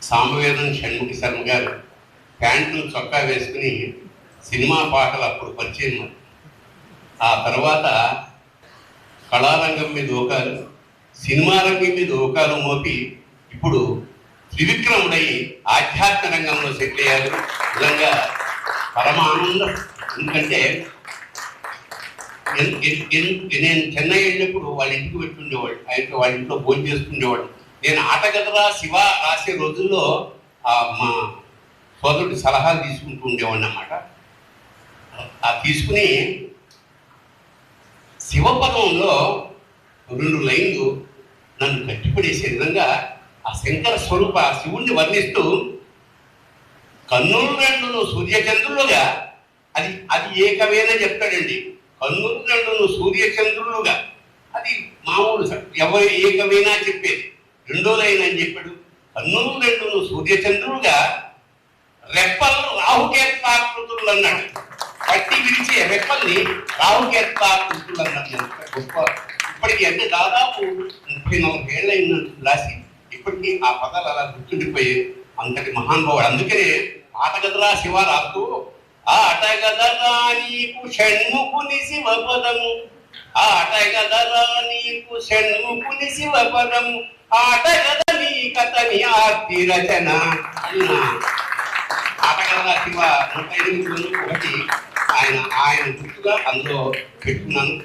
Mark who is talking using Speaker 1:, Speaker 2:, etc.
Speaker 1: సామవేదం షణ్ముఖ శర్మ గారు ప్యాంటును చొక్కా వేసుకుని సినిమా పాటలు అప్పుడు పరిచయం. ఆ తర్వాత కళారంగం మీద ఓకాలు, సినిమా రంగం మీద ఓకాలు మోపి ఇప్పుడు త్రివిక్రముడై ఆధ్యాత్మ రంగంలో సెటిల్ అయ్యారు. నిజంగా పరమ ఆనందం. ఎందుకంటే నేను చెన్నై వెళ్ళినప్పుడు వాళ్ళ ఇంటికి పెట్టుండేవాడు, ఆయనతో వాళ్ళ ఇంట్లో భోజనం చేసుకునేవాడు. నేను ఆటగదరా శివ రాసే రోజుల్లో మా సోదరుడి సలహాలు తీసుకుంటూ ఉండేవాడిని అన్నమాట. ఆ తీసుకుని శివపదంలో 2 లైన్లు నన్ను కట్టిపడేసే విధంగా ఆ శంకర స్వరూప శివుణ్ణి వర్ణిస్తూ, కన్నులు రెండును సూర్యచంద్రులుగా, అది ఏకమైన చెప్తాడండి. కన్నులు రెండును సూర్యచంద్రులుగా, అది మామూలు ఎవరు ఏకమైనా చెప్పేది. రెండో లైన్ అని చెప్పాడు. కన్నులు రెండును సూర్యచంద్రులుగా, రెప్పలు రాహుకేత్వాకృతులు అన్నాడు. పట్టి విరిచే రెప్పల్ని రాహుకేత్వాకృతులు అన్నాడు. గొప్ప. ఇప్పటికీ అంటే దాదాపు 34 ఏళ్ళైన రాసి ఇప్పటికీ ఆ పదాలు అలా గుర్తుండిపోయి అంతటి మహానుభావుడు. అందుకనే ఆటగదరా శివ రాస్తూ, ఆటగదరా నీకు షణ్ముఖుని శివపదము, ఆటగదరా నీకు షణ్ముఖుని శివపదము, ఆటగద నీ కథని ఆర్తి రచన అన్న ఆటగదరా శివ 108 ఆయన గుర్తుగా అందులో పెట్టుకున్నాను.